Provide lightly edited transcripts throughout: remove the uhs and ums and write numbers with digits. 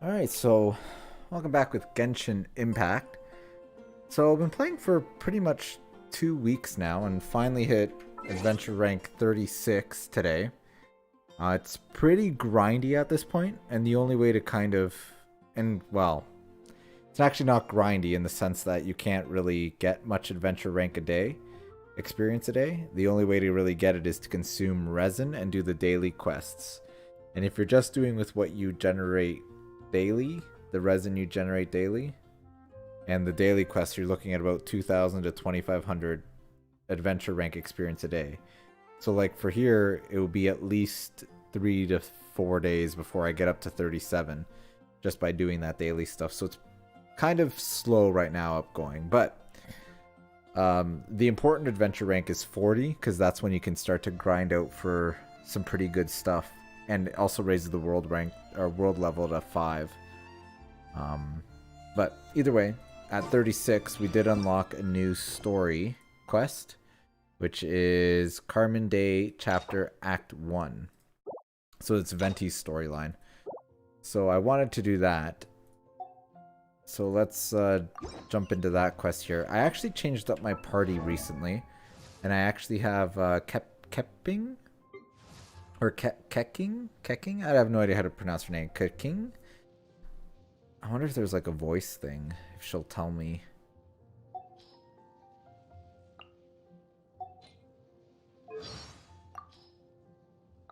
Alright, so welcome back with Genshin Impact. So I've been playing for pretty much 2 weeks now and finally hit adventure rank 36 today. It's pretty grindy at this point, and the only way to well, it's actually not grindy in the sense that you can't really get much adventure rank a day, experience a day. The only way to really get it is to consume resin and do the daily quests. And if you're just doing with what you generate daily, the resin you generate daily, and the daily quests, you're looking at about 2,000 to 2,500 adventure rank experience a day. So like for here, it will be at least 3 to 4 days before I get up to 37 just by doing that daily stuff. So it's kind of slow right now up going, but the important adventure rank is 40 because that's when you can start to grind out for some pretty good stuff, and it also raises the world rank or world level to 5. But either way, at 36 we did unlock a new story quest, which is Carmen Day Chapter Act 1. So it's Venti's storyline. So I wanted to do that. So let's jump into that quest here. I actually changed up my party recently, and I actually have Kepping? Or Keking? I have no idea how to pronounce her name. Keking? I wonder if there's like a voice thing, if she'll tell me.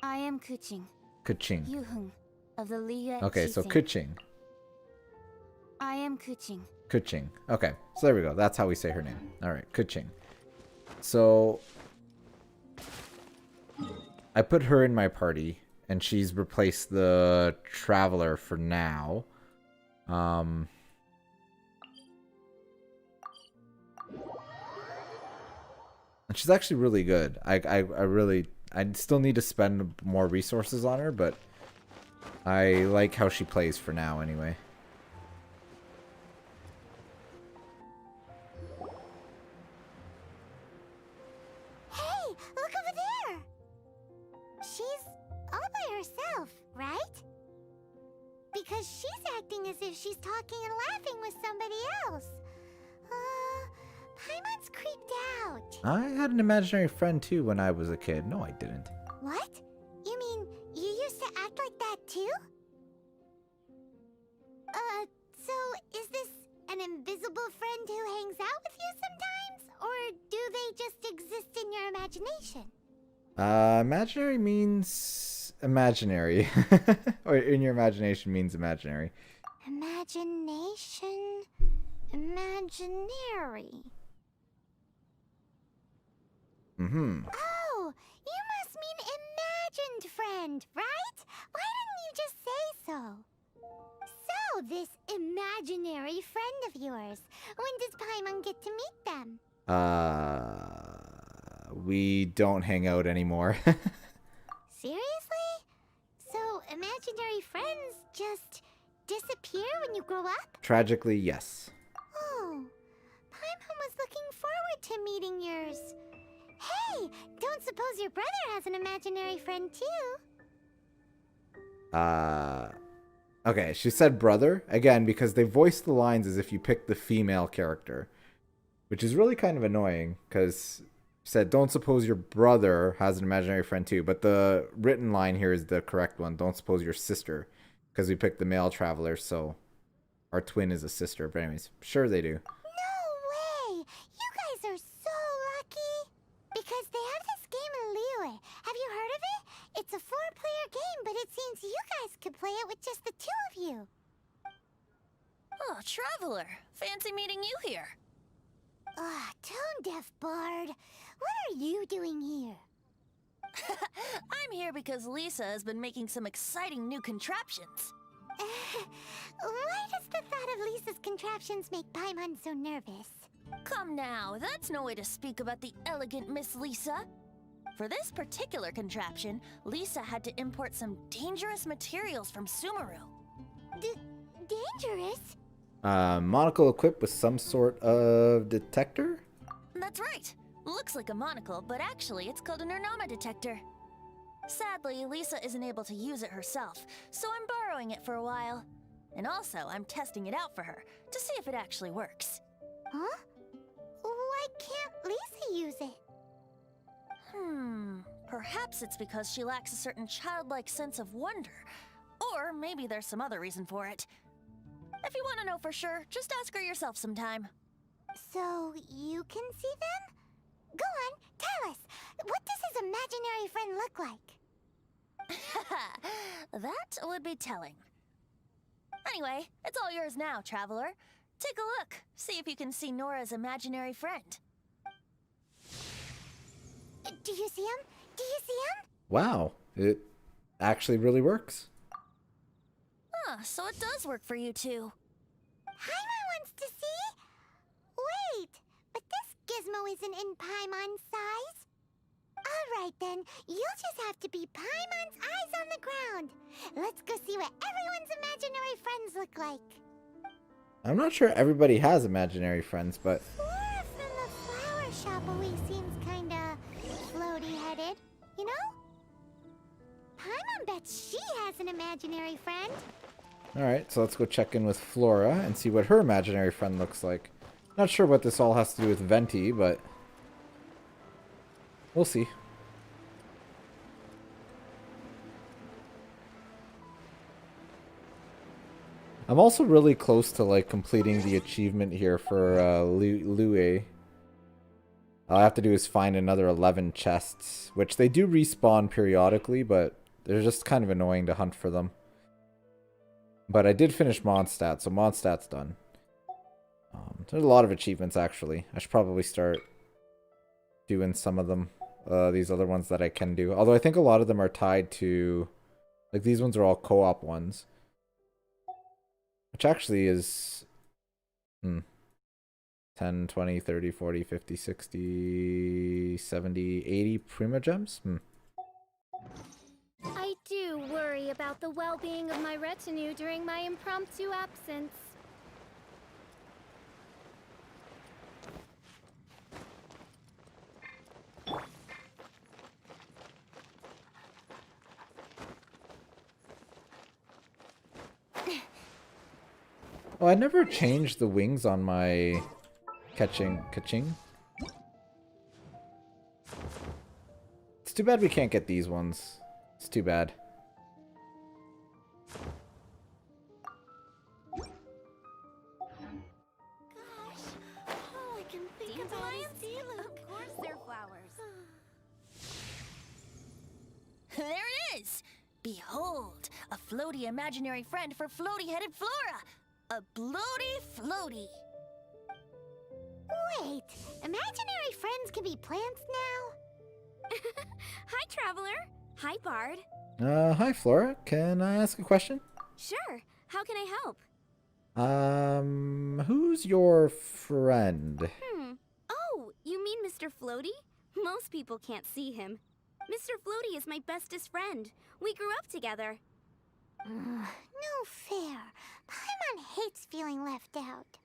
I am Kuching. Kuching. Yuheng of the Liga. Okay, so Kuching. I am Kuching. Kuching. Okay, so there we go. That's how we say her name. Alright, Kuching. So I put her in my party, and she's replaced the Traveler for now. And she's actually really good. I still need to spend more resources on her, but I like how she plays for now anyway. Hey, look over there! She's all by herself, right? Because she's acting as if she's talking and laughing with somebody else. Paimon's creeped out. I had an imaginary friend too when I was a kid. No, I didn't. What? You mean you used to act like that too? So is this an invisible friend who hangs out with you sometimes? Or do they just exist in your imagination? Imaginary means imaginary. Or in your imagination means imaginary. Imagination... imaginary... Oh, you must mean imagined friend, right? Why didn't you just say so? So, this imaginary friend of yours, when does Paimon get to meet them? We don't hang out anymore. Seriously? So, imaginary friends just disappear when you grow up? Tragically, yes. Oh, Paimon was looking forward to meeting yours. Hey, don't suppose your brother has an imaginary friend too? Okay, she said brother, again, because they voiced the lines as if you picked the female character. Which is really kind of annoying, because said, don't suppose your brother has an imaginary friend too. But the written line here is the correct one. Don't suppose your sister, because we picked the male traveler, so our twin is a sister. But anyways, sure they do. No way! You guys are so lucky! Because they have this game in Liyue. Have you heard of it? It's a 4-player game, but it seems you guys could play it with just the 2 of you. Oh, Traveler. Fancy meeting you here. Tone-deaf bard. What are you doing here? I'm here because Lisa has been making some exciting new contraptions. Why does the thought of Lisa's contraptions make Paimon so nervous? Come now, that's no way to speak about the elegant Miss Lisa. For this particular contraption, Lisa had to import some dangerous materials from Sumeru. Dangerous? Monocle equipped with some sort of detector? That's right. Looks like a monocle, but actually it's called a Nernama detector. Sadly, Lisa isn't able to use it herself, so I'm borrowing it for a while. And also, I'm testing it out for her to see if it actually works. Huh? Why can't Lisa use it? Perhaps it's because she lacks a certain childlike sense of wonder. Or maybe there's some other reason for it. If you want to know for sure, just ask her yourself sometime. So you can see them? Go on, tell us. What does his imaginary friend look like? That would be telling. Anyway, it's all yours now, Traveler. Take a look. See if you can see Nora's imaginary friend. Do you see him? Do you see him? Wow, it actually really works. So it does work for you two. Paimon wants to see? Wait, but this gizmo isn't in Paimon's size. Alright then, you'll just have to be Paimon's eyes on the ground. Let's go see what everyone's imaginary friends look like. I'm not sure everybody has imaginary friends, but... Flora from the flower shop always seems kinda floaty-headed, you know? Paimon bets she has an imaginary friend. Alright, so let's go check in with Flora and see what her imaginary friend looks like. Not sure what this all has to do with Venti, but... we'll see. I'm also really close to, like, completing the achievement here for Lue. All I have to do is find another 11 chests, which they do respawn periodically, but they're just kind of annoying to hunt for them. But I did finish Mondstadt, so Mondstadt's done. There's a lot of achievements, actually. I should probably start doing some of them. These other ones that I can do. Although I think a lot of them are tied to... like, these ones are all co-op ones. Which actually is... 10, 20, 30, 40, 50, 60, 70, 80 Prima Gems? I do worry about the well-being of my retinue during my impromptu absence. Oh, I never changed the wings on my Kaching. It's too bad we can't get these ones. It's too bad. Gosh, all I can think about is Diluc. Of course they're flowers. There it is! Behold, a floaty imaginary friend for floaty-headed Flora! A bloaty floaty! Wait, imaginary friends can be plants now? Hi, Traveler. Hi, Bard. Hi Flora. Can I ask a question? Sure. How can I help? Who's your friend? Oh, you mean Mr. Floaty? Most people can't see him. Mr. Floaty is my bestest friend. We grew up together. No fair. Paimon hates feeling left out.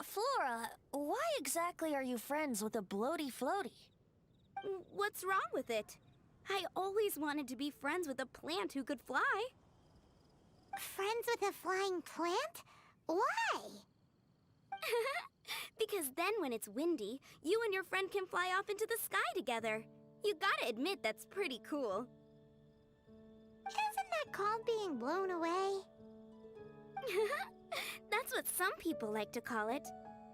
Flora, why exactly are you friends with a bloaty floaty? What's wrong with it? I always wanted to be friends with a plant who could fly. Friends with a flying plant? Why? Because then when it's windy, you and your friend can fly off into the sky together. You gotta admit that's pretty cool. Isn't that called being blown away? That's what some people like to call it.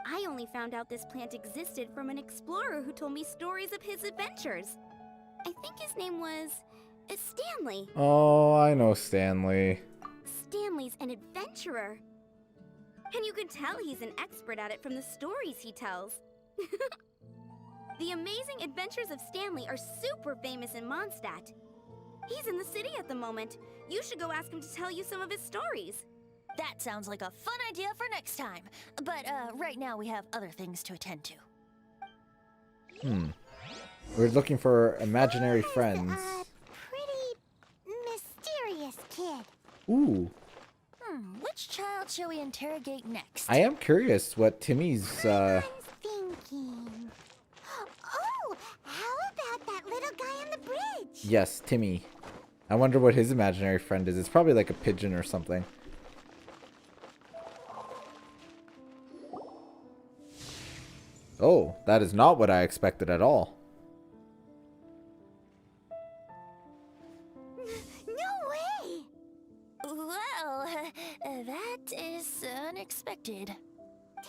I only found out this plant existed from an explorer who told me stories of his adventures. I think his name was... Stanley. Oh, I know Stanley. Stanley's an adventurer. And you can tell he's an expert at it from the stories he tells. The amazing adventures of Stanley are super famous in Mondstadt. He's in the city at the moment. You should go ask him to tell you some of his stories. That sounds like a fun idea for next time. But, right now we have other things to attend to. We're looking for imaginary friends. Pretty mysterious kid. Ooh. Which child shall we interrogate next? I am curious what Timmy's, I'm thinking. Oh, how about that little guy on the bridge? Yes, Timmy. I wonder what his imaginary friend is. It's probably like a pigeon or something. Oh, that is not what I expected at all. No way! Well, that is unexpected.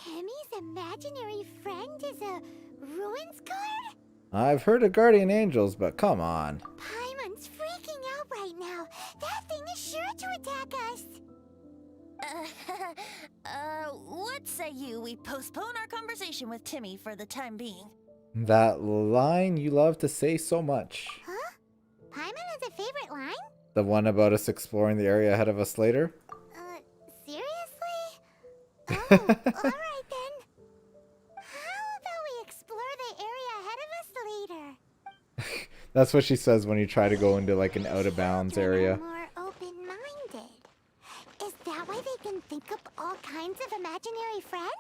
Timmy's imaginary friend is a ruins guard? I've heard of guardian angels, but come on. Paimon's freaking out right now. That thing is sure to attack us. What say we postpone our conversation with Timmy for the time being? That line you love to say so much. Huh? Paimon has a favorite line? The one about us exploring the area ahead of us later? Seriously? Oh, alright then. How about we explore the area ahead of us later? That's what she says when you try to go into like an out of bounds area. Children are more open-minded. Is that why they can think up all kinds of imaginary friends?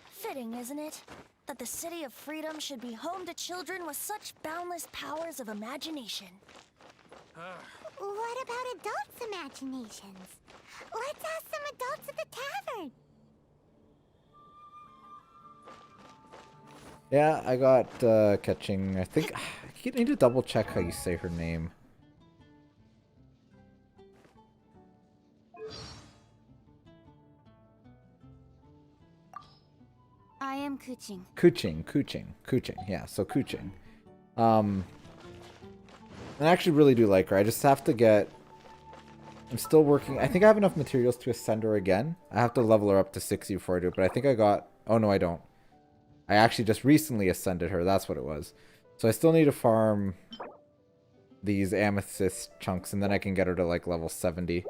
Fitting, isn't it? That the City of Freedom should be home to children with such boundless powers of imagination. What about adults' imaginations? Let's ask some adults at the tavern. Yeah, I got catching, I think, you need to double check how you say her name. I am Kuching. Kuching. Yeah, so Kuching. I actually really do like her. I just have to get... I'm still working. I think I have enough materials to ascend her again. I have to level her up to 60 before I do it, but I think I got... Oh, no, I don't. I actually just recently ascended her. That's what it was. So I still need to farm these amethyst chunks, and then I can get her to, like, level 70.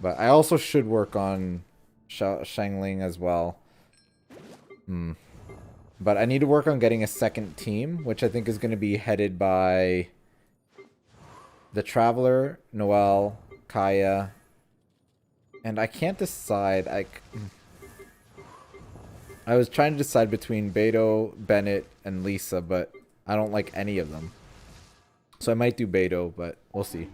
But I also should work on Shangling as well. But I need to work on getting a second team, which I think is going to be headed by the Traveler, Noelle, Kaya, and I can't decide. I was trying to decide between Beto, Bennett, and Lisa, but I don't like any of them. So I might do Beto, but we'll see.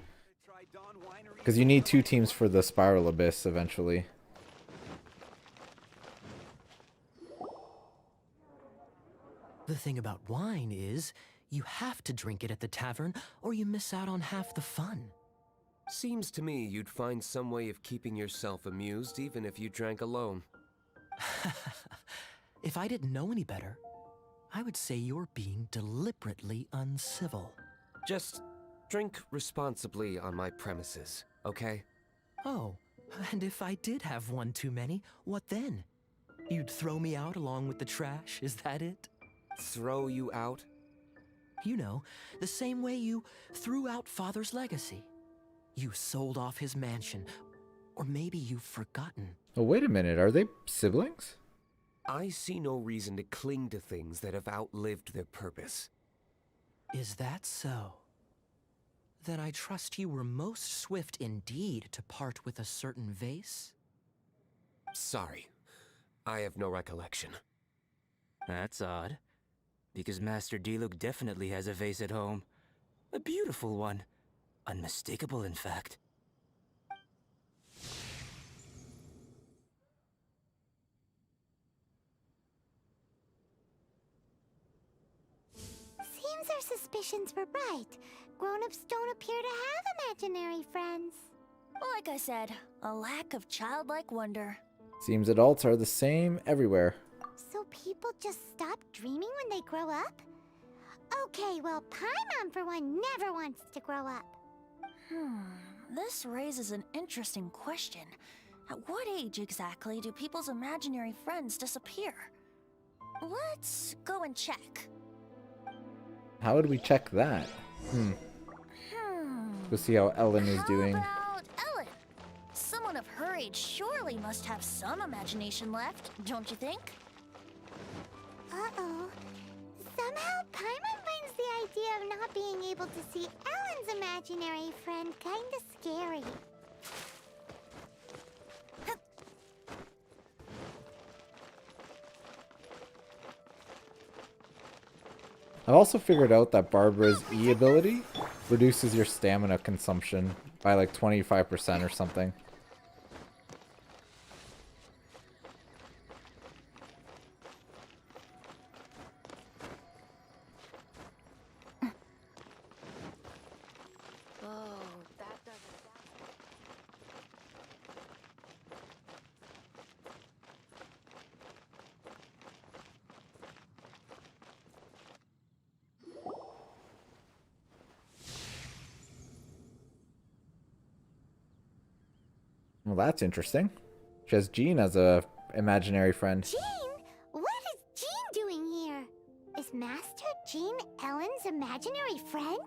Because you need 2 teams for the Spiral Abyss eventually. The thing about wine is, you have to drink it at the tavern, or you miss out on half the fun. Seems to me you'd find some way of keeping yourself amused even if you drank alone. If I didn't know any better, I would say you're being deliberately uncivil. Just drink responsibly on my premises, okay? Oh, and if I did have one too many, what then? You'd throw me out along with the trash, is that it? Throw you out? You know, the same way you threw out Father's legacy. You sold off his mansion, or maybe you've forgotten. Oh, wait a minute. Are they siblings? I see no reason to cling to things that have outlived their purpose. Is that so? Then I trust you were most swift indeed to part with a certain vase? Sorry, I have no recollection. That's odd, because Master Diluc definitely has a vase at home. A beautiful one. Unmistakable, in fact. Seems our suspicions were right. Grown-ups don't appear to have imaginary friends. Like I said, a lack of childlike wonder. Seems adults are the same everywhere. So people just stop dreaming when they grow up? Okay, well, Paimon for one never wants to grow up. This raises an interesting question. At what age exactly do people's imaginary friends disappear? Let's go and check. How would we check that? Go see how Ellen is doing. How about Ellen? Someone of her age surely must have some imagination left, don't you think? Uh-oh. Somehow, Paimon finds the idea of not being able to see Ellen's imaginary friend kinda scary. I've also figured out that Barbara's E ability reduces your stamina consumption by like 25% or something. Well, that's interesting. She has Jean as a imaginary friend. Jean? What is Jean doing here? Is Master Jean Ellen's imaginary friend?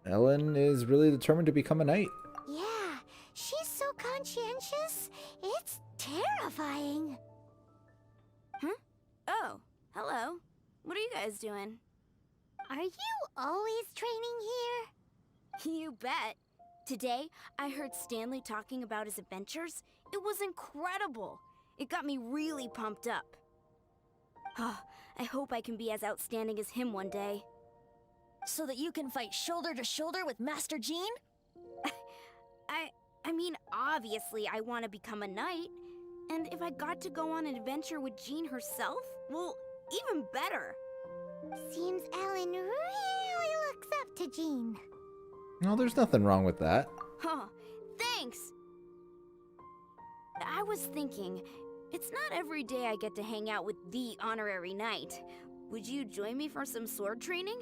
Ellen is really determined to become a knight. Yeah, she's so conscientious. It's terrifying. Oh, hello. What are you guys doing? Are you always training here? You bet. Today, I heard Stanley talking about his adventures. It was incredible. It got me really pumped up. I hope I can be as outstanding as him one day. So that you can fight shoulder to shoulder with Master Jean? I mean, obviously I want to become a knight. And if I got to go on an adventure with Jean herself, well, even better. Seems Ellen really looks up to Jean. No, there's nothing wrong with that. Huh, thanks! I was thinking, it's not every day I get to hang out with the honorary knight. Would you join me for some sword training?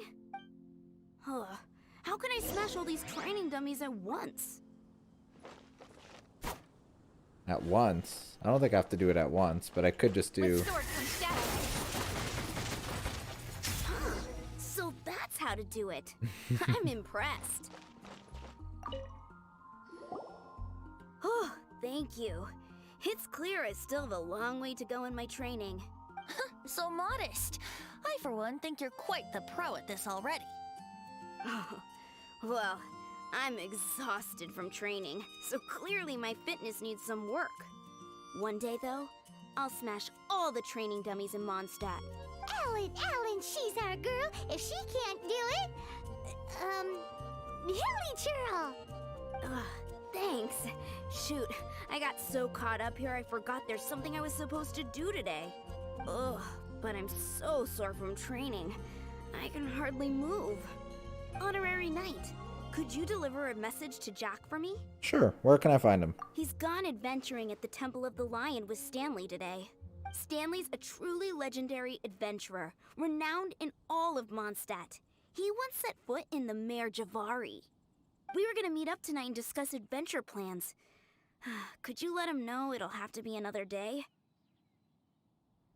How can I smash all these training dummies at once? At once? I don't think I have to do it at once, but I could just do... Let's sword some shadow. So that's how to do it. I'm impressed. Oh, thank you. It's clear I still have a long way to go in my training. So modest. I, for one, think you're quite the pro at this already. Oh, well, I'm exhausted from training, so clearly my fitness needs some work. One day, though, I'll smash all the training dummies in Mondstadt. Ellen, she's our girl. If she can't do it, Hilly Churl. Thanks. Shoot, I got so caught up here I forgot there's something I was supposed to do today. Ugh, but I'm so sore from training. I can hardly move. Honorary Knight, could you deliver a message to Jack for me? Sure, where can I find him? He's gone adventuring at the Temple of the Lion with Stanley today. Stanley's a truly legendary adventurer, renowned in all of Mondstadt. He once set foot in the Mare Javari. We were gonna meet up tonight and discuss adventure plans. Could you let him know it'll have to be another day?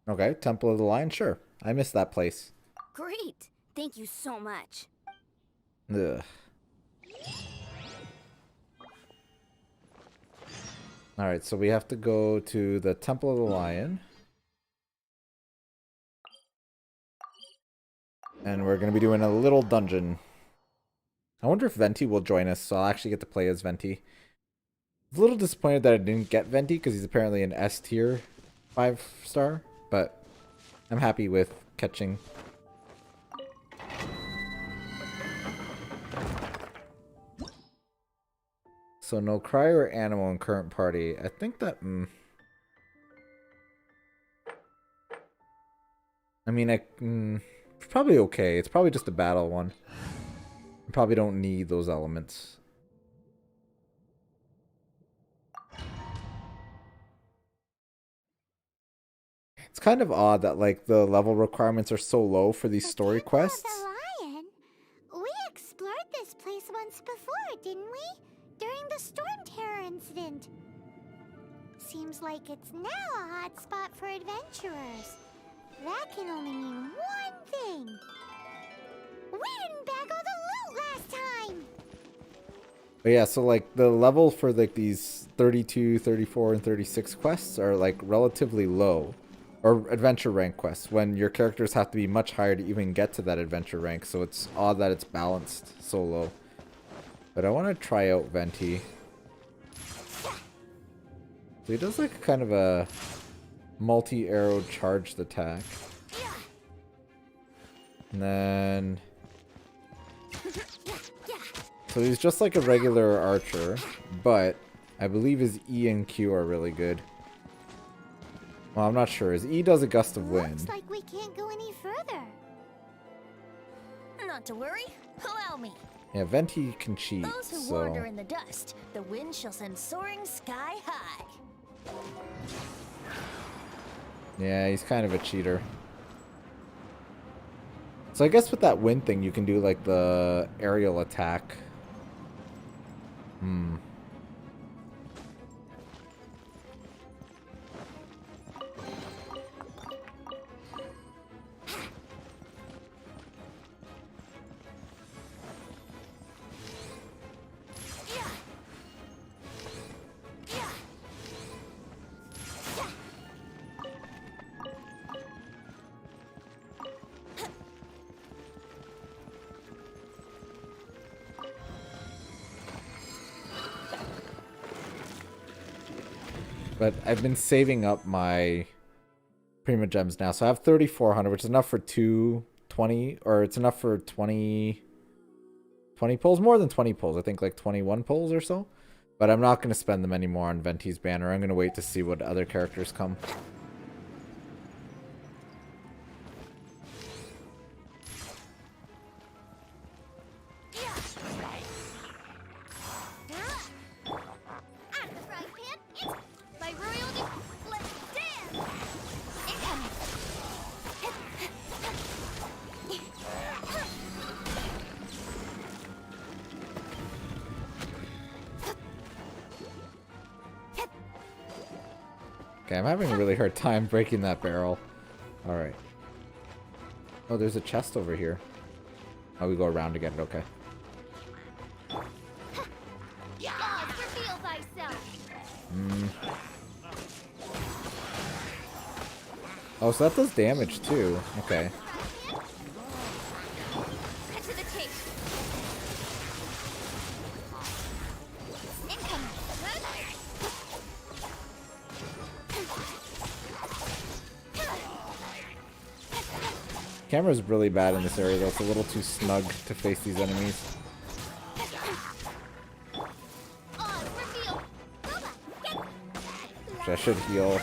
Okay, Temple of the Lion, sure. I missed that place. Great! Thank you so much. Ugh. Alright, so we have to go to the Temple of the Lion. And we're going to be doing a little dungeon. I wonder if Venti will join us, so I'll actually get to play as Venti. I'm a little disappointed that I didn't get Venti, because he's apparently an S tier 5-star, but I'm happy with catching. So no cry or animal in current party. I think that... I mean, it's probably okay. It's probably just a battle one. You probably don't need those elements. It's kind of odd that like the level requirements are so low for these story quests. The Lion? We explored this place once before, didn't we? During the Storm Terror incident. Seems like it's now a hot spot for adventurers. That can only mean one thing. We didn't bag all the loot last time! But yeah, so like the level for like these 32, 34, and 36 quests are like relatively low. Or adventure rank quests, when your characters have to be much higher to even get to that adventure rank, so it's odd that it's balanced so low. But I want to try out Venti. So he does like kind of a multi-arrow charged attack. And then So he's just like a regular archer, but I believe his E and Q are really good. Well, I'm not sure. His E does a gust of wind. Looks like we can't go any further. Not to worry. Allow me. Yeah, Venti can cheat, Those who so... wander in the dust, the wind shall send soaring sky high. Yeah, he's kind of a cheater. So I guess with that wind thing, you can do like the aerial attack. Hmm. But I've been saving up my Prima Gems now. So I have 3,400, which is enough for 220, or it's enough for 20 pulls. More than 20 pulls. I think like 21 pulls or so. But I'm not going to spend them anymore on Venti's banner. I'm going to wait to see what other characters come. Okay, I'm having a really hard time breaking that barrel. Alright. Oh, there's a chest over here. Oh, we go around to get it, okay. Oh, so that does damage too. Okay. Camera's really bad in this area though. It's a little too snug to face these enemies. Which I should heal.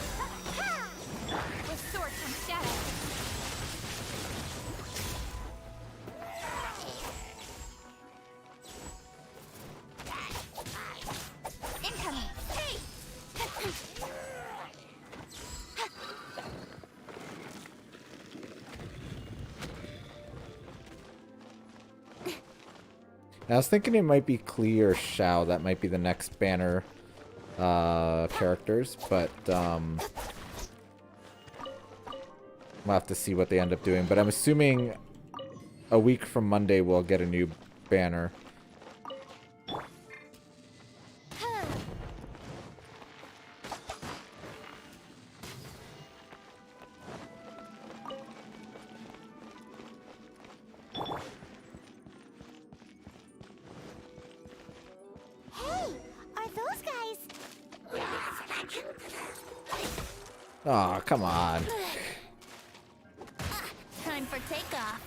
I was thinking it might be Klee or Xiao. That might be the next banner characters, but we'll have to see what they end up doing. But I'm assuming a week from Monday we'll get a new banner. Oh, come on. Time for takeoff.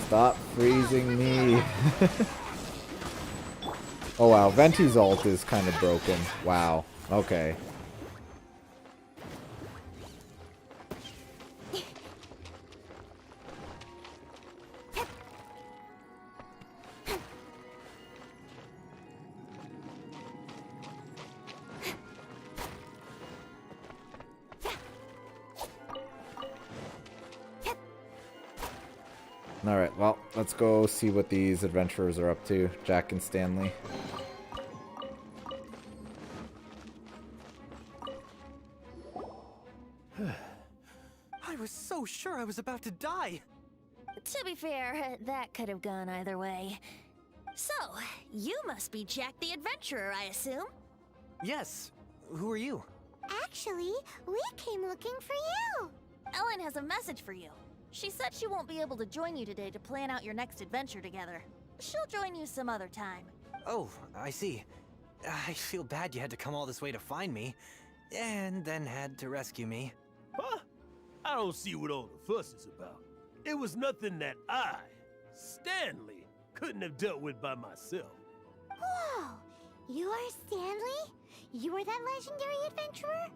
Stop freezing me. Oh wow, Venti's ult is kind of broken. Wow. Okay. Alright, well, let's go see what these adventurers are up to, Jack and Stanley. I was so sure I was about to die. To be fair, that could have gone either way. So, you must be Jack the Adventurer, I assume? Yes. Who are you? Actually, we came looking for you. Ellen has a message for you. She said she won't be able to join you today to plan out your next adventure together. She'll join you some other time. Oh, I see. I feel bad you had to come all this way to find me, and then had to rescue me. Huh? I don't see what all the fuss is about. It was nothing that I Stanley couldn't have dealt with by myself. Whoa! You are Stanley? You are that legendary adventurer?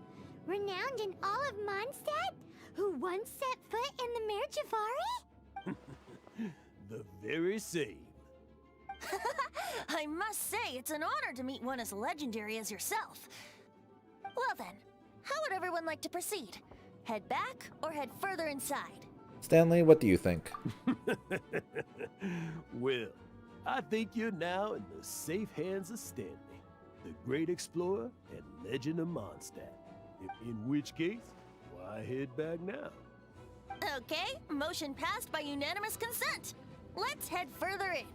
Renowned in all of Mondstadt? Who once set foot in the Mare Javari? The very same. I must say, it's an honor to meet one as legendary as yourself. Well then, how would everyone like to proceed? Head back or head further inside? Stanley, what do you think? Well, I think you're now in the safe hands of Stanley, the great explorer and legend of Mondstadt. In which case, why head back now? Okay, motion passed by unanimous consent. Let's head further in.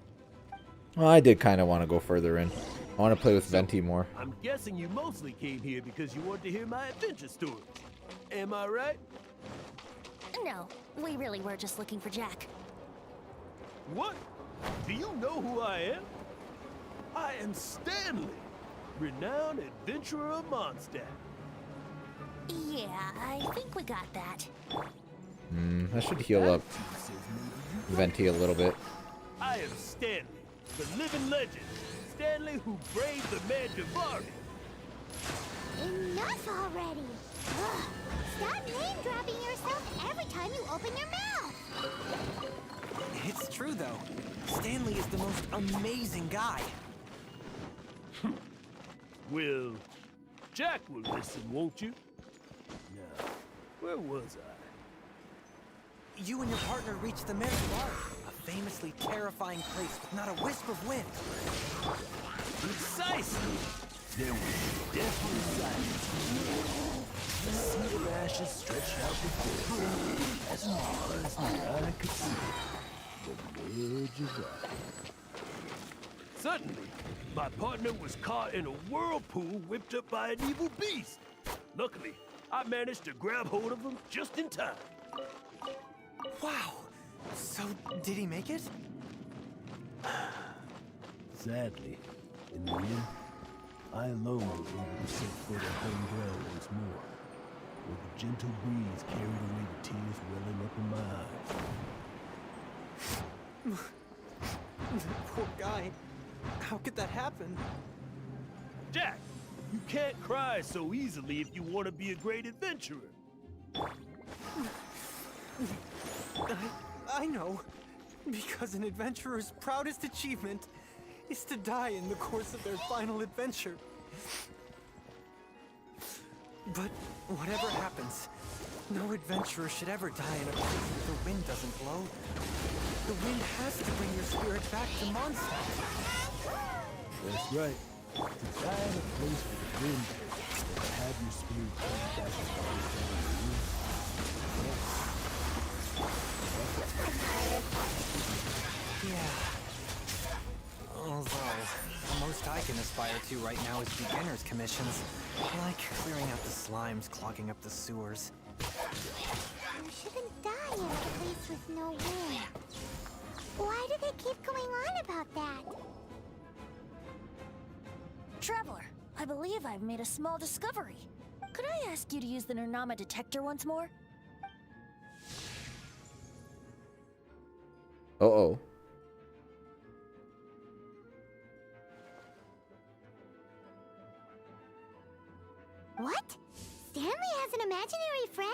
Well, I did kind of want to go further in. I want to play with Venti more. I'm guessing you mostly came here because you want to hear my adventure stories. Am I right? No, we really were just looking for Jack. What? Do you know who I am? I am Stanley, renowned adventurer of Mondstadt. Yeah, I think we got that. I should heal up Venti a little bit. I am Stanley, the living legend. Stanley who braved the Mare Javari. Enough already! Ugh. Stop name-dropping yourself every time you open your mouth! It's true, though. Stanley is the most amazing guy. Well, Jack will listen, won't you? Now, where was I? You and your partner reached the Mare Javari, a famously terrifying place with not a wisp of wind. Precisely! There was deathly silence. The sea of ashes stretched out before them, as far as the eye could see. The Mare Javari. Suddenly, my partner was caught in a whirlpool whipped up by an evil beast. Luckily, I managed to grab hold of him just in time. Wow. So, did he make it? Sadly, in the end, I alone was able to set foot on home ground once more, with the gentle breeze carried away the tears welling up in my eyes. Poor guy. How could that happen? Jack, you can't cry so easily if you want to be a great adventurer. I know. Because an adventurer's proudest achievement is to die in the course of their final adventure. But whatever happens, no adventurer should ever die in a place where the wind doesn't blow. The wind has to bring your spirit back to Mondstadt. That's right. To die in a place where the wind and have your spirit come back to Yeah. Although, the most I can aspire to right now is beginner's commissions. Like clearing out the slimes clogging up the sewers. You shouldn't die in a place with no wind. Why do they keep going on about that? Traveler, I believe I've made a small discovery. Could I ask you to use the Nernama detector once more? Uh-oh. What? Stanley has an imaginary friend?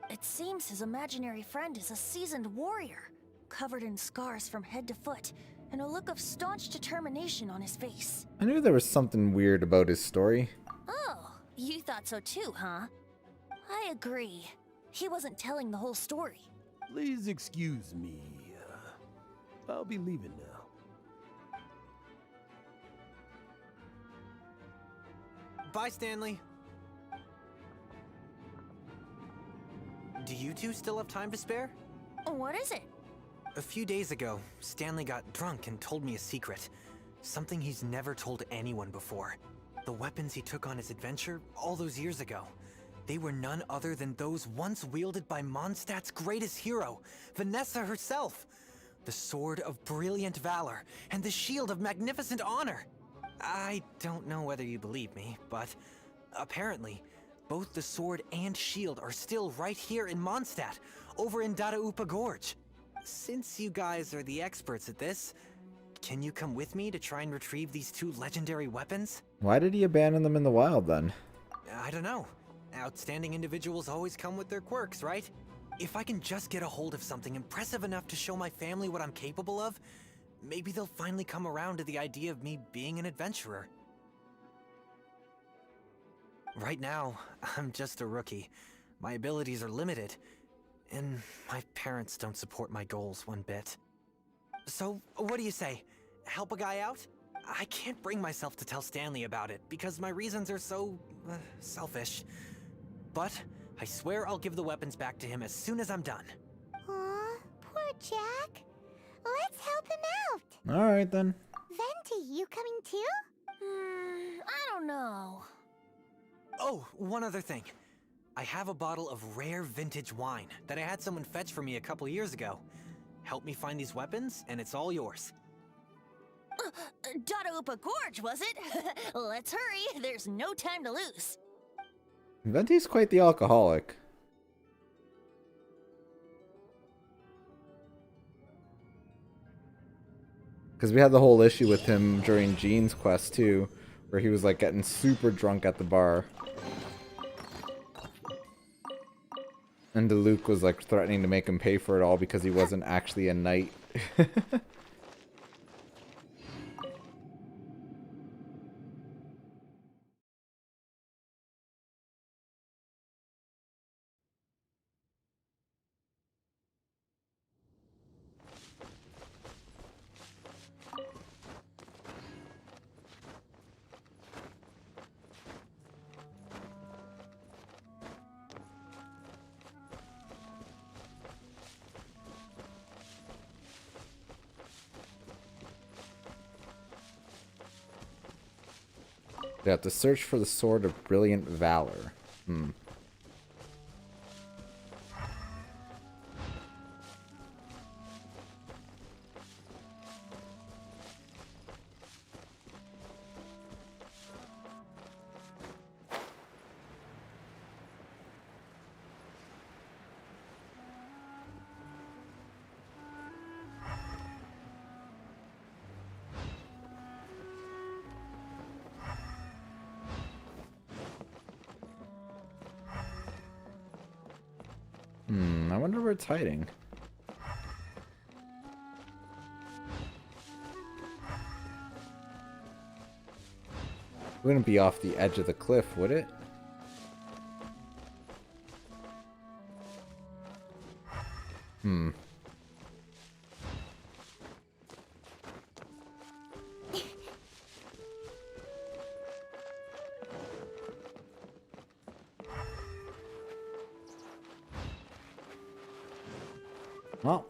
It seems his imaginary friend is a seasoned warrior, covered in scars from head to foot, and a look of staunch determination on his face. I knew there was something weird about his story. Oh, you thought so too, huh? I agree. He wasn't telling the whole story. Please excuse me. I'll be leaving now. Bye, Stanley. Do you two still have time to spare? What is it? A few days ago, Stanley got drunk and told me a secret. Something he's never told anyone before. The weapons he took on his adventure all those years ago. They were none other than those once wielded by Mondstadt's greatest hero, Vanessa herself. The sword of brilliant valor and the shield of magnificent honor. I don't know whether you believe me, but apparently, both the sword and shield are still right here in Mondstadt, over in Dadaupa Gorge. since you guys are the experts at this, can you come with me to try and retrieve these two legendary weapons? Why did he abandon them in the wild then? I don't know. Outstanding individuals always come with their quirks, right? If I can just get a hold of something impressive enough to show my family what I'm capable of, maybe they'll finally come around to the idea of me being an adventurer. Right now, I'm just a rookie. My abilities are limited, and my parents don't support my goals one bit. So, what do you say? Help a guy out? I can't bring myself to tell Stanley about it, because my reasons are so... selfish. But I swear I'll give the weapons back to him as soon as I'm done. Aw, poor Jack. Let's help him out. Alright then. Venti, you coming too? I don't know. Oh, one other thing. I have a bottle of rare vintage wine that I had someone fetch for me a couple years ago. Help me find these weapons, and it's all yours. Dadaupa Gorge, was it? Let's hurry, there's no time to lose. Venti's quite the alcoholic. Because we had the whole issue with him during Jean's quest too, where he was like getting super drunk at the bar. And Luke was like threatening to make him pay for it all because he wasn't actually a knight. We have to search for the Sword of Brilliant Valor. I wonder where it's hiding. It wouldn't be off the edge of the cliff, would it? Well.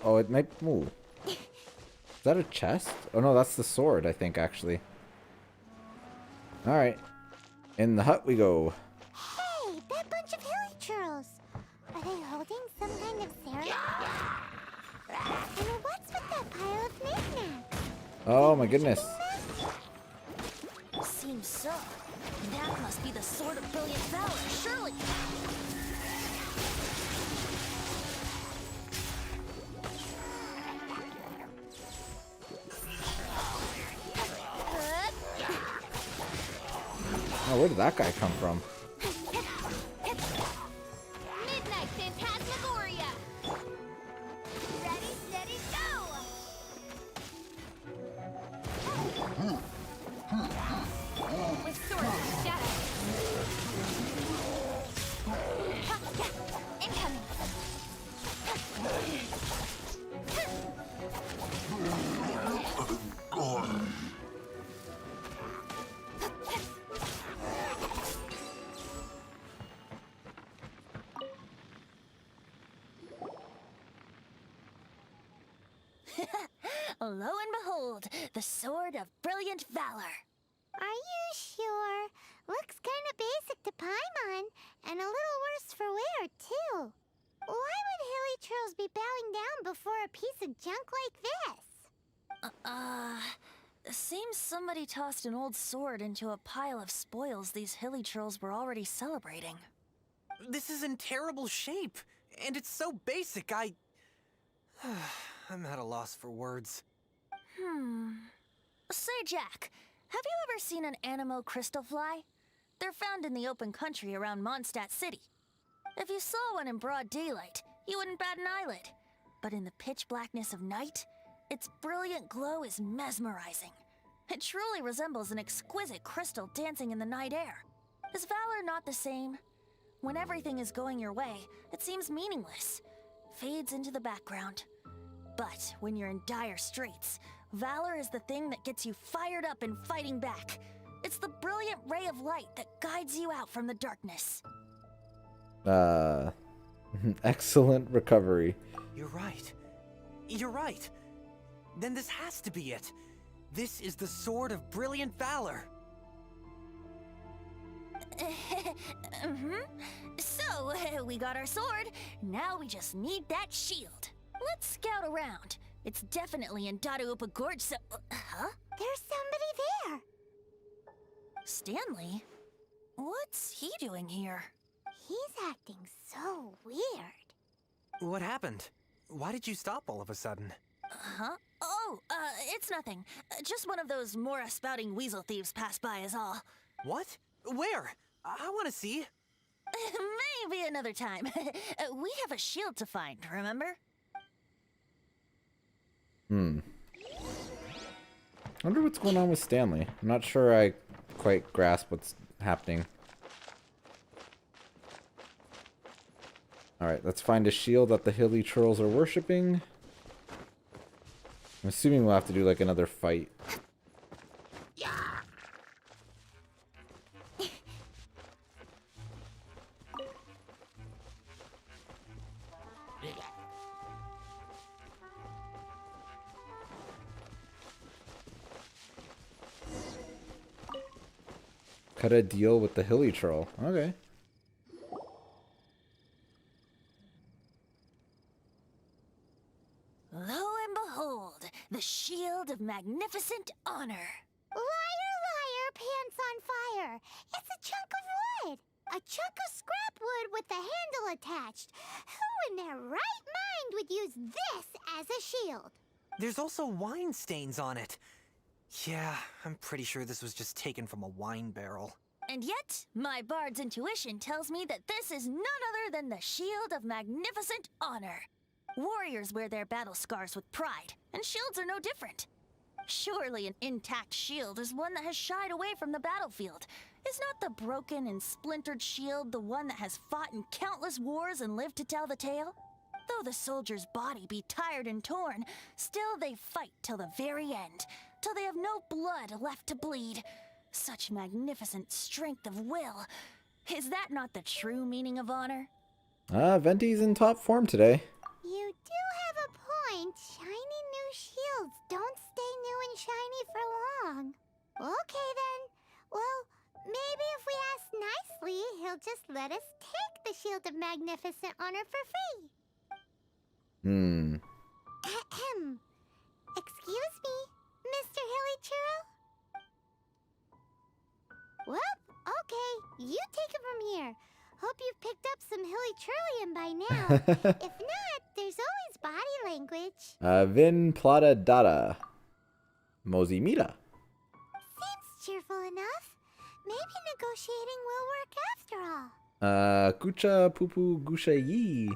Oh, it might move. Is that a chest? Oh no, that's the sword, I think, actually. Alright. In the hut we go. Hey, that bunch of hilly churls. Are they holding some kind of ceremony? And what's with that pile of knickknacks? Oh my goodness. Seems so. That must be the Sword of Brilliant Valor, surely. Oh, where did that guy come from? Midnight Phantasmagoria! Ready, steady, go! With Sword of Shadow. Incoming! Lo and behold, the Sword of Brilliant Valor. Are you sure? Looks kind of basic to Paimon, and a little worse for wear, too. Why would hilly churls be bowing down before a piece of junk like this? Seems somebody tossed an old sword into a pile of spoils these hilly churls were already celebrating. This is in terrible shape. And it's so basic, I'm at a loss for words. Say, Jack, have you ever seen an Animo crystal fly? They're found in the open country around Mondstadt City. If you saw one in broad daylight, you wouldn't bat an eyelid. But in the pitch blackness of night, its brilliant glow is mesmerizing. It truly resembles an exquisite crystal dancing in the night air. Is valor not the same? When everything is going your way, it seems meaningless, fades into the background. But when you're in dire straits, valor is the thing that gets you fired up and fighting back. It's the brilliant ray of light that guides you out from the darkness. Excellent recovery. You're right. You're right. Then this has to be it. This is the Sword of Brilliant Valor. So, we got our sword. Now we just need that shield. Let's scout around. It's definitely in Dadaupa Gorge, so... Huh? There's somebody there. Stanley? What's he doing here? He's acting so weird. What happened? Why did you stop all of a sudden? Huh? Oh, it's nothing. Just one of those Mora spouting weasel thieves passed by is all. What? Where? I want to see. Maybe another time. We have a shield to find, remember? I wonder what's going on with Stanley. I'm not sure I quite grasp what's happening. Alright, let's find a shield that the hilly trolls are worshipping. I'm assuming we'll have to do like another fight. Cut a deal with the hilly troll. Okay. Lo and behold, the shield of magnificent honor. Liar, liar, pants on fire. It's a chunk of wood. A chunk of scrap wood with the handle attached. Who in their right mind would use this as a shield? There's also wine stains on it. Yeah, I'm pretty sure this was just taken from a wine barrel. And yet, my bard's intuition tells me that this is none other than the shield of magnificent honor. Warriors wear their battle scars with pride, and shields are no different. Surely an intact shield is one that has shied away from the battlefield. Is not the broken and splintered shield the one that has fought in countless wars and lived to tell the tale? Though the soldier's body be tired and torn, still they fight till the very end, till they have no blood left to bleed. Such magnificent strength of will. Is that not the true meaning of honor? Venti's in top form today. You do have a point. Shiny new shields don't stay new and shiny for long. Okay then. Well, maybe if we ask nicely, he'll just let us take the shield of magnificent honor for free. Ahem. Excuse me, Mr. Hilly Churro? Well, okay, you take it from here. Hope you've picked up some Hilly Churlian by now. If not, there's always body language. Vin Plata Dada. Mozimita. Seems cheerful enough. Maybe negotiating will work after all. Kucha Pupu Gusha Yi.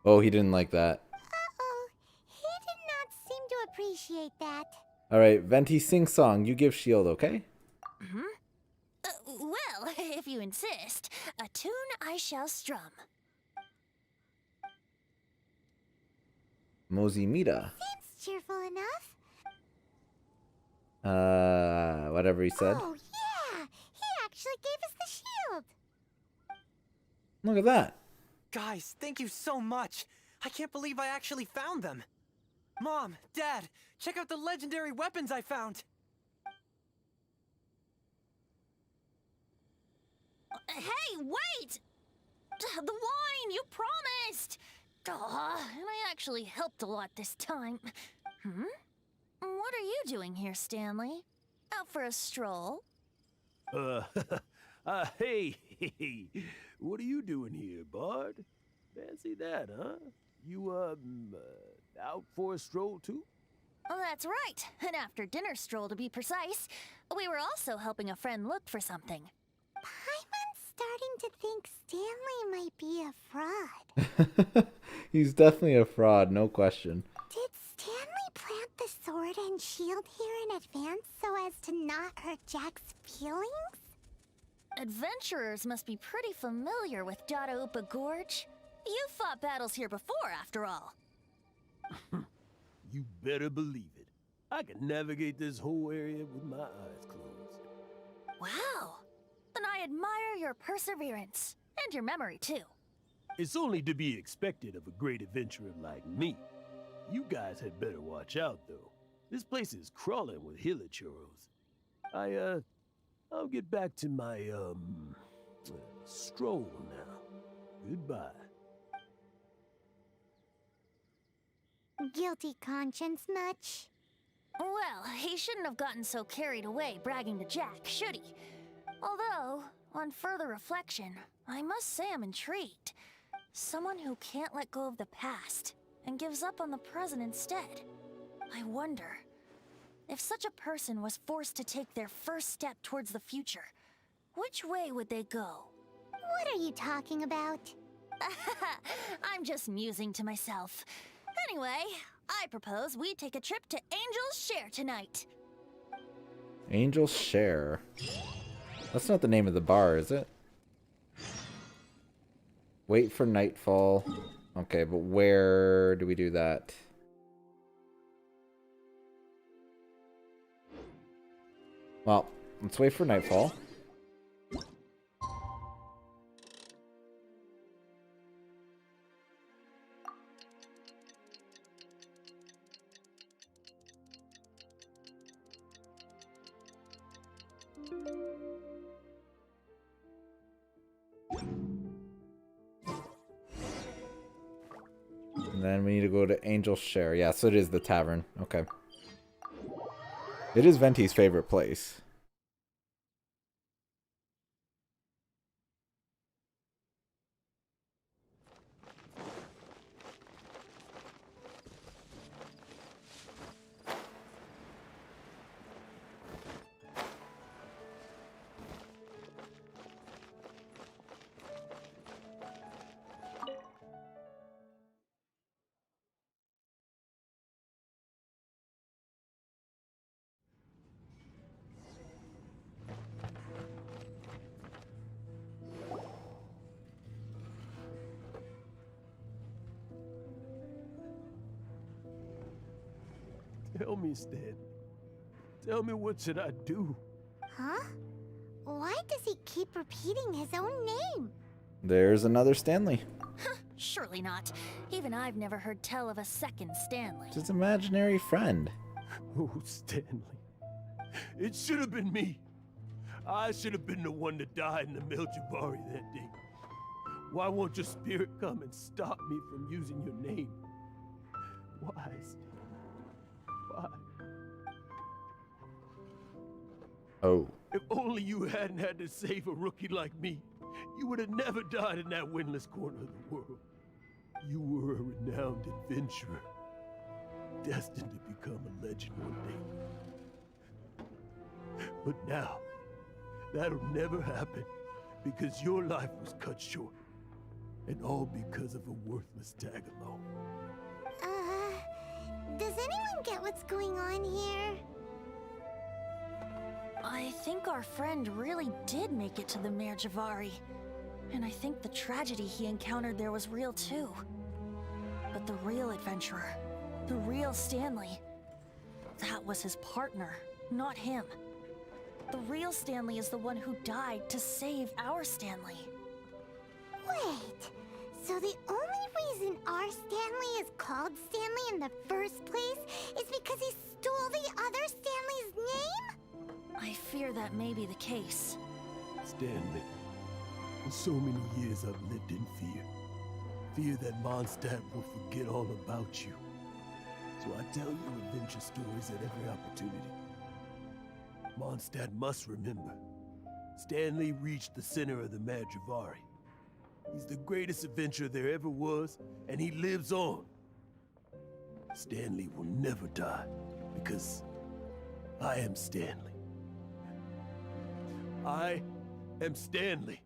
Oh, he didn't like that. Uh-oh, he did not seem to appreciate that. Alright, Venti sing song. You give shield, okay? Well, if you insist, a tune I shall strum. Mozimita. Seems cheerful enough. Whatever he said. Oh, yeah! He actually gave us the shield! Look at that. Guys, thank you so much. I can't believe I actually found them. Mom, Dad, check out the legendary weapons I found. Hey, wait! The wine, you promised! And I actually helped a lot this time. What are you doing here, Stanley? Out for a stroll? Hey, what are you doing here, Bard? Fancy that, huh? You, out for a stroll too? Well, that's right. An after-dinner stroll to be precise. We were also helping a friend look for something. Paimon's starting to think Stanley might be a fraud. He's definitely a fraud, no question. Did Stanley plant the sword and shield here in advance so as to not hurt Jack's feelings? Adventurers must be pretty familiar with Dadaupa Gorge. You've fought battles here before, after all. You better believe it. I can navigate this whole area with my eyes closed. Wow. Then I admire your perseverance. And your memory, too. It's only to be expected of a great adventurer like me. You guys had better watch out, though. This place is crawling with hilichoros. I'll get back to my, stroll now. Goodbye. Guilty conscience much? Well, he shouldn't have gotten so carried away bragging to Jack, should he? Although, on further reflection, I must say I'm intrigued. Someone who can't let go of the past and gives up on the present instead. I wonder, if such a person was forced to take their first step towards the future, which way would they go? What are you talking about? I'm just musing to myself. Anyway, I propose we take a trip to Angel's Share tonight. Angel's Share. That's not the name of the bar, is it? Wait for nightfall. Okay, but where do we do that? Well, let's wait for nightfall. And then we need to go to Angel's Share. Yeah, so it is the tavern. Okay. It is Venti's favorite place. Tell me, Stan. Tell me, what should I do? Huh? Why does he keep repeating his own name? There's another Stanley. Surely not. Even I've never heard tell of a second Stanley. It's his imaginary friend. Oh, Stanley. It should have been me. I should have been the one to die in the Miljabari that day. Why won't your spirit come and stop me from using your name? Why, Stan? Why? Oh. If only you hadn't had to save a rookie like me, you would have never died in that windless corner of the world. You were a renowned adventurer, destined to become a legend one day. But now, that'll never happen, because your life was cut short, and all because of a worthless tag-along. Does anyone get what's going on here? I think our friend really did make it to the Mare Javari. And I think the tragedy he encountered there was real too. But the real adventurer, the real Stanley, that was his partner, not him. The real Stanley is the one who died to save our Stanley. Wait, so the only reason our Stanley is called Stanley in the first place is because he stole the other Stanley's name? I fear that may be the case. Stanley, for so many years I've lived in fear. Fear that Mondstadt will forget all about you. So I tell you adventure stories at every opportunity. Mondstadt must remember. Stanley reached the center of the Mare Javari. He's the greatest adventurer there ever was, and he lives on. Stanley will never die, because I am Stanley. I am Stanley.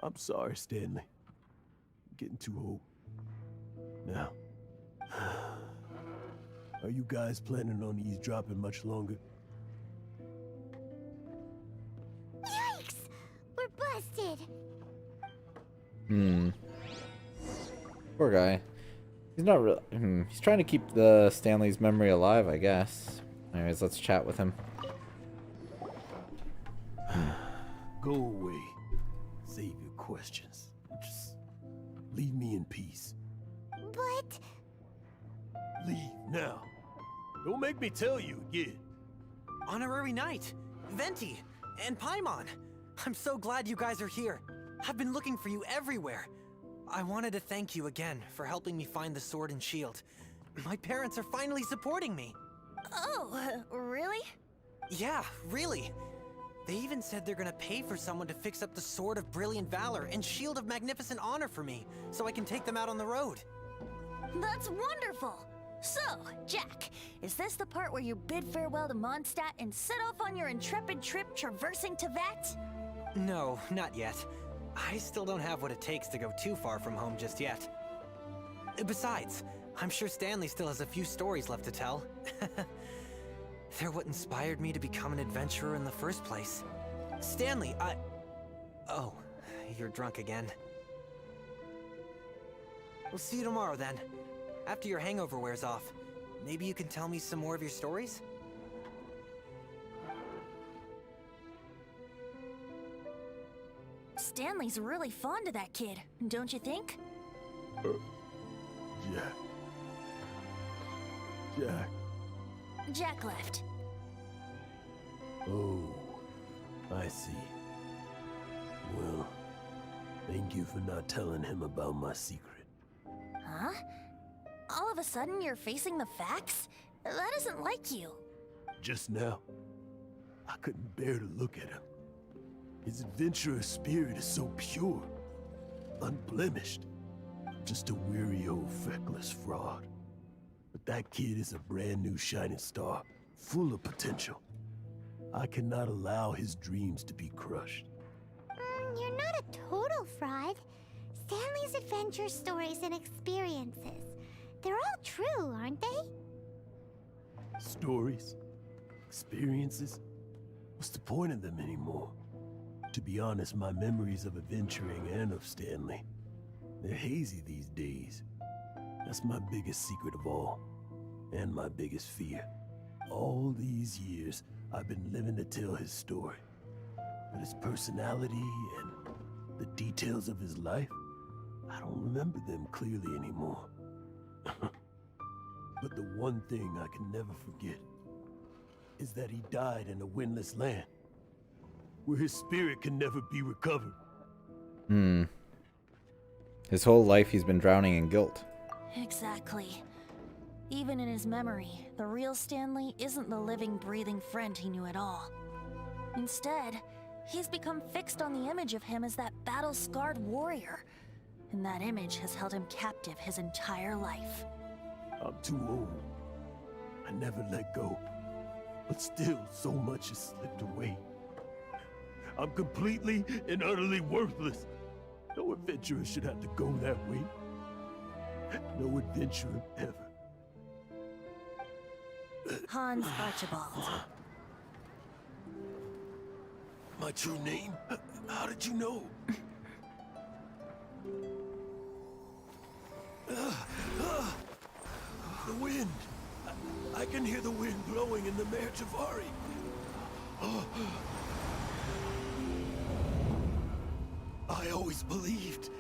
I'm sorry, Stanley. I'm getting too old. Now, are you guys planning on eavesdropping much longer? Yikes! We're busted! Poor guy. He's not really. He's trying to keep the Stanley's memory alive, I guess. Anyways, let's chat with him. Go away. Save your questions. Just leave me in peace. But... Leave now. Don't make me tell you again. Honorary Knight, Venti, and Paimon. I'm so glad you guys are here. I've been looking for you everywhere. I wanted to thank you again for helping me find the sword and shield. My parents are finally supporting me. Oh, really? Yeah, really. They even said they're gonna pay for someone to fix up the Sword of Brilliant Valor and Shield of Magnificent Honor for me, so I can take them out on the road. That's wonderful! So, Jack, is this the part where you bid farewell to Mondstadt and set off on your intrepid trip traversing Teyvat? No, not yet. I still don't have what it takes to go too far from home just yet. Besides, I'm sure Stanley still has a few stories left to tell. They're what inspired me to become an adventurer in the first place. Stanley, Oh, you're drunk again. We'll see you tomorrow then. After your hangover wears off. Maybe you can tell me some more of your stories? Stanley's really fond of that kid, don't you think? Jack. Jack. Jack left. Oh, I see. Well, thank you for not telling him about my secret. Huh? All of a sudden you're facing the facts? That isn't like you. Just now, I couldn't bear to look at him. His adventurous spirit is so pure, unblemished. Just a weary old feckless fraud. But that kid is a brand new shining star, full of potential. I cannot allow his dreams to be crushed. You're not a total fraud. Stanley's adventure stories and experiences. They're all true, aren't they? Stories? Experiences? What's the point of them anymore? To be honest, my memories of adventuring and of Stanley, they're hazy these days. That's my biggest secret of all, and my biggest fear. All these years, I've been living to tell his story. But his personality and the details of his life, I don't remember them clearly anymore. But the one thing I can never forget is that he died in a windless land, where his spirit can never be recovered. His whole life he's been drowning in guilt. Exactly. Even in his memory, the real Stanley isn't the living, breathing friend he knew at all. Instead, he's become fixed on the image of him as that battle-scarred warrior. And that image has held him captive his entire life. I'm too old. I never let go. But still, so much has slipped away. I'm completely and utterly worthless. No adventurer should have to go that way. No adventurer ever. Hans Archibald. My true name? How did you know? The wind. I can hear the wind blowing in the Mare Javari. I always believed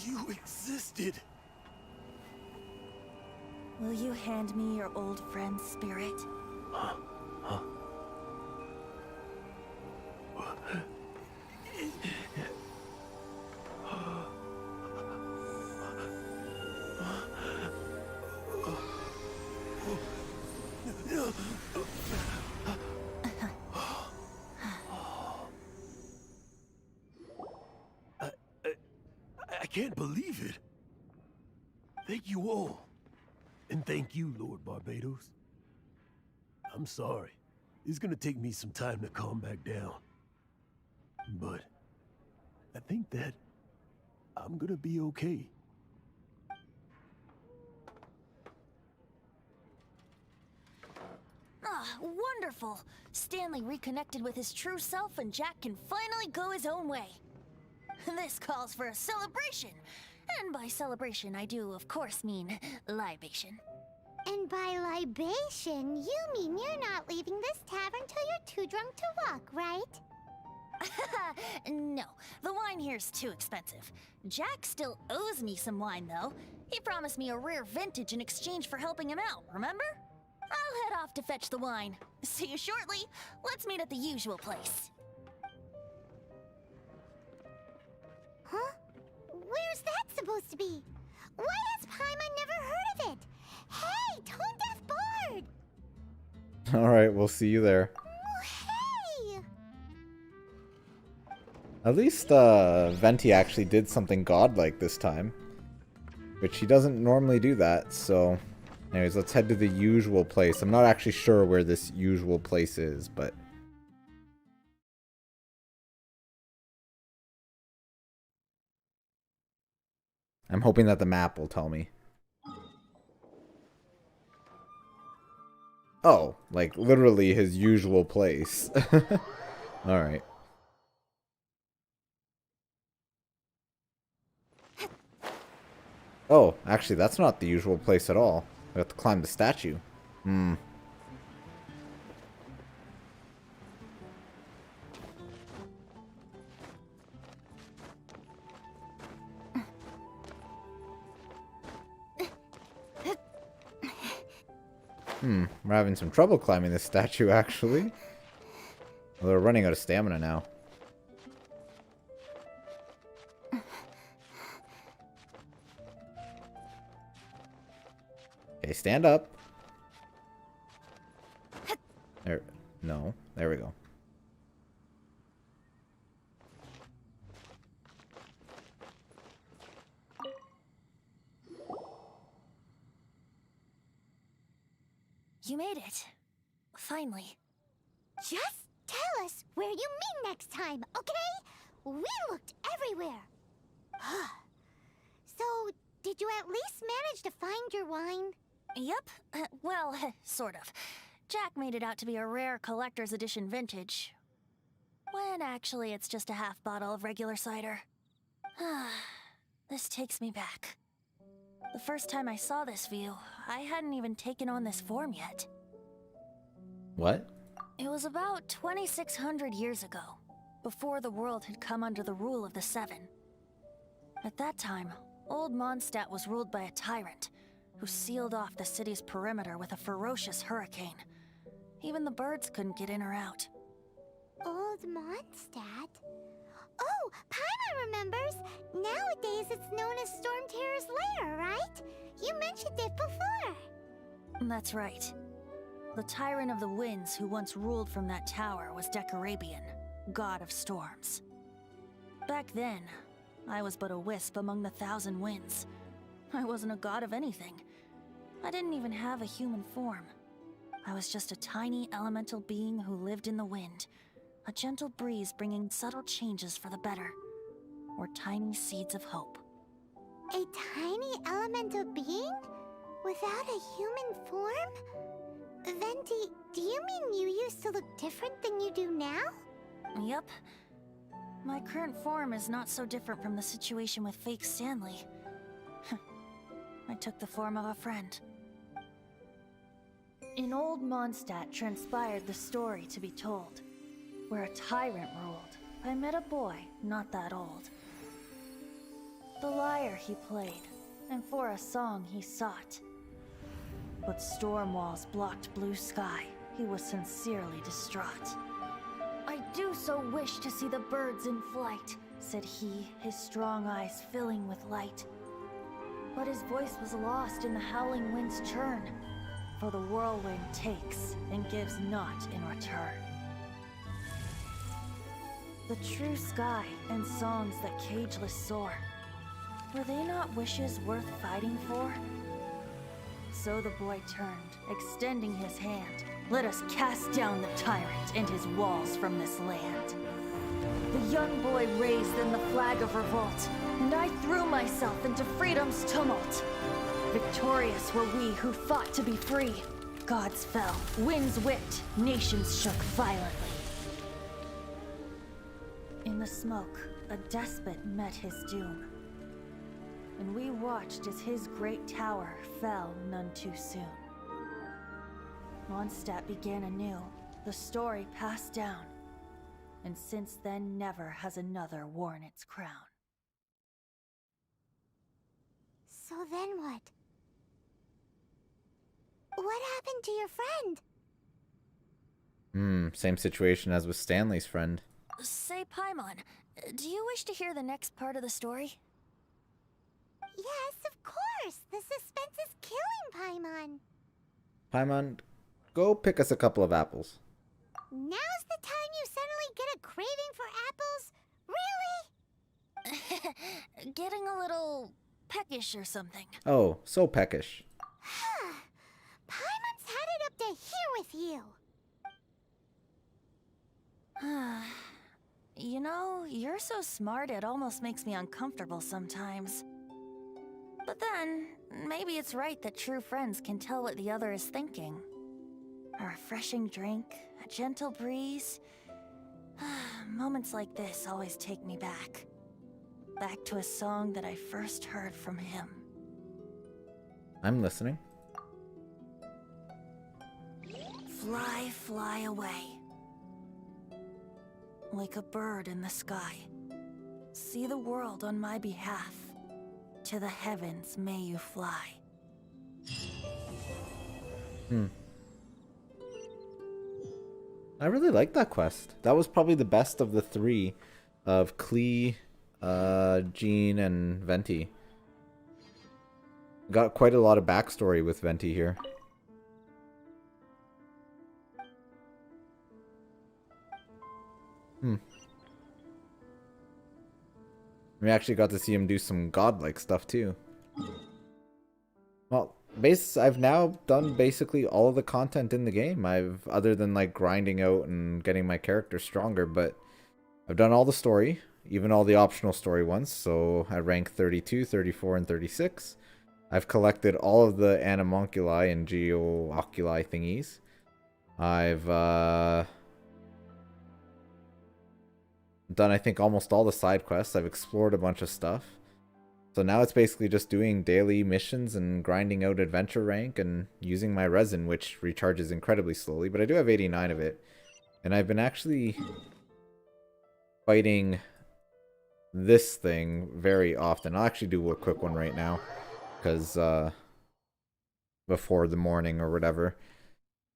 you existed. Will you hand me your old friend's spirit? can't believe it. Thank you all. And thank you, Lord Barbados. I'm sorry. It's gonna take me some time to calm back down. But I think that I'm gonna be okay. Ah, wonderful! Stanley reconnected with his true self and Jack can finally go his own way. This calls for a celebration. And by celebration, I do, of course, mean libation. And by libation, you mean you're not leaving this tavern till you're too drunk to walk, right? No, the wine here's too expensive. Jack still owes me some wine, though. He promised me a rare vintage in exchange for helping him out, remember? I'll head off to fetch the wine. See you shortly. Let's meet at the usual place. Huh? Where's that supposed to be? Why has Paimon never heard of it? Hey, Tone Deaf Bard! Alright, we'll see you there. Oh, hey! At least Venti actually did something godlike this time. Which he doesn't normally do that, so... Anyways, let's head to the usual place. I'm not actually sure where this usual place is, but... I'm hoping that the map will tell me. Oh, like literally his usual place. Alright. Oh, actually that's not the usual place at all. We have to climb the statue. We're having some trouble climbing this statue, actually. Well, we're running out of stamina now. Okay, stand up. There. No. There we go. You made it. Finally. Just tell us where you mean next time, okay? We looked everywhere. So, did you at least manage to find your wine? Yep. Well, sort of. Jack made it out to be a rare collector's edition vintage. When actually it's just a half bottle of regular cider. This takes me back. The first time I saw this view, I hadn't even taken on this form yet. What? It was about 2,600 years ago, before the world had come under the rule of the Seven. At that time, Old Mondstadt was ruled by a tyrant, who sealed off the city's perimeter with a ferocious hurricane. Even the birds couldn't get in or out. Old Mondstadt? Oh, Paimon remembers! Nowadays it's known as Storm Terror's lair, right? You mentioned it before. That's right. The Tyrant of the Winds who once ruled from that tower was Decarabian, god of storms. Back then, I was but a wisp among the thousand winds. I wasn't a god of anything. I didn't even have a human form. I was just a tiny elemental being who lived in the wind, a gentle breeze bringing subtle changes for the better, or tiny seeds of hope. A tiny elemental being? Without a human form? Venti, do you mean you used to look different than you do now? Yep. My current form is not so different from the situation with fake Stanley. I took the form of a friend. In Old Mondstadt transpired the story to be told, where a tyrant ruled. I met a boy not that old. The lyre he played, and for a song he sought. But storm walls blocked blue sky. He was sincerely distraught. I do so wish to see the birds in flight, said he, his strong eyes filling with light. But his voice was lost in the howling wind's churn, for the whirlwind takes and gives not in return. The true sky and songs that cageless soar. Were they not wishes worth fighting for? So the boy turned, extending his hand. Let us cast down the tyrant and his walls from this land. The young boy raised then the flag of revolt, and I threw myself into freedom's tumult. Victorious were we who fought to be free. Gods fell, winds whipped, nations shook violently. In the smoke, a despot met his doom. And we watched as his great tower fell none too soon. Mondstadt began anew, the story passed down, and since then never has another worn its crown. So then what? What happened to your friend? Same situation as with Stanley's friend. Say, Paimon, do you wish to hear the next part of the story? Yes, of course! The suspense is killing Paimon! Paimon, go pick us a couple of apples. Now's the time you suddenly get a craving for apples? Really? Getting a little peckish or something. Oh, so peckish. Paimon's had it up to here with you! You know, you're so smart it almost makes me uncomfortable sometimes. But then, maybe it's right that true friends can tell what the other is thinking. A refreshing drink, a gentle breeze. Moments like this always take me back. Back to a song that I first heard from him. I'm listening. Fly, fly away. Like a bird in the sky. See the world on my behalf. To the heavens may you fly. I really like that quest. That was probably the best of the three of Klee, Jean, and Venti. Got quite a lot of backstory with Venti here. We actually got to see him do some godlike stuff too. Well, I've now done basically all of the content in the game. Other than like grinding out and getting my character stronger, but I've done all the story, even all the optional story ones. So I rank 32, 34, and 36. I've collected all of the animunculi and geooculi thingies. I've done, I think, almost all the side quests. I've explored a bunch of stuff. So now it's basically just doing daily missions and grinding out adventure rank and using my resin, which recharges incredibly slowly. But I do have 89 of it. And I've been actually fighting this thing very often. I'll actually do a quick one right now, because before the morning or whatever.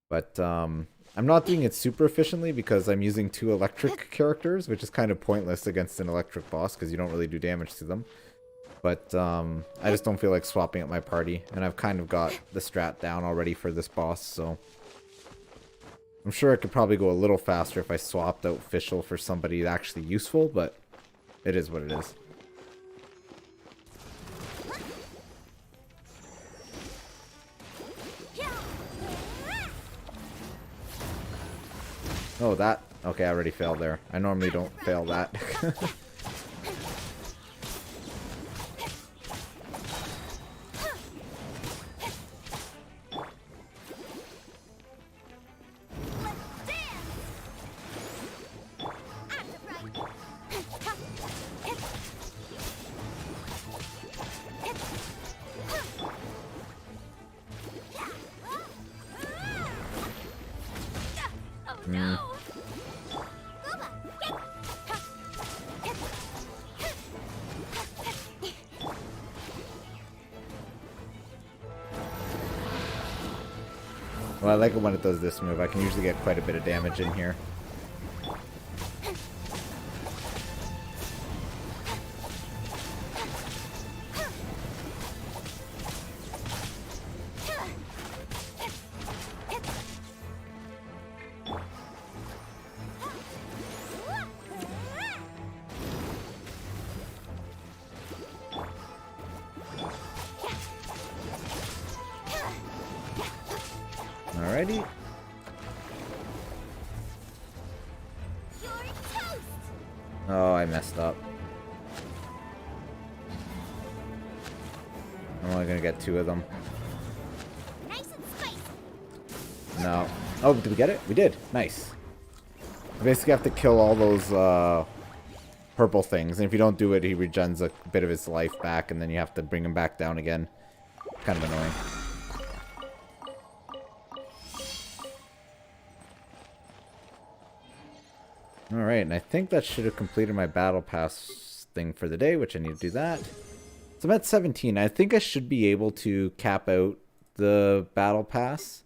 But I'm not doing it super efficiently because I'm using 2 electric characters, which is kind of pointless against an electric boss because you don't really do damage to them. But I just don't feel like swapping up my party, and I've kind of got the strat down already for this boss, so I'm sure it could probably go a little faster if I swapped out Fischl for somebody actually useful, but it is what it is. Oh, that... Okay, I already failed there. I normally don't fail that. Well, I like it when it does this move. I can usually get quite a bit of damage in here. Alrighty. You're toast! Oh, I messed up. I'm only gonna get 2 of them. Nice and spicy. No. Oh, did we get it? We did. Nice. I basically have to kill all those purple things, and if you don't do it, he regens a bit of his life back, and then you have to bring him back down again. Kind of annoying. Alright, and I think that should have completed my battle pass thing for the day, which I need to do that. So I'm at 17. I think I should be able to cap out the battle pass.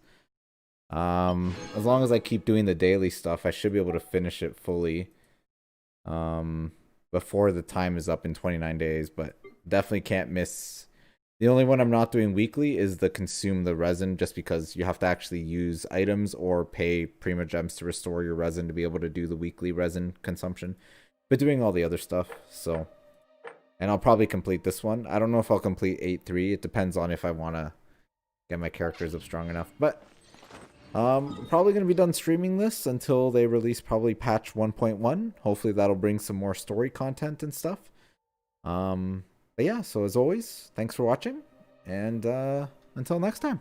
As long as I keep doing the daily stuff, I should be able to finish it fully before the time is up in 29 days, but definitely can't miss. The only one I'm not doing weekly is the consume the resin, just because you have to actually use items or pay Prima Gems to restore your resin to be able to do the weekly resin consumption. But doing all the other stuff, so. And I'll probably complete this one. I don't know if I'll complete 8-3. It depends on if I want to get my characters up strong enough. But I'm probably going to be done streaming this until they release probably patch 1.1. Hopefully that'll bring some more story content and stuff. But yeah, so as always, thanks for watching. And until next time.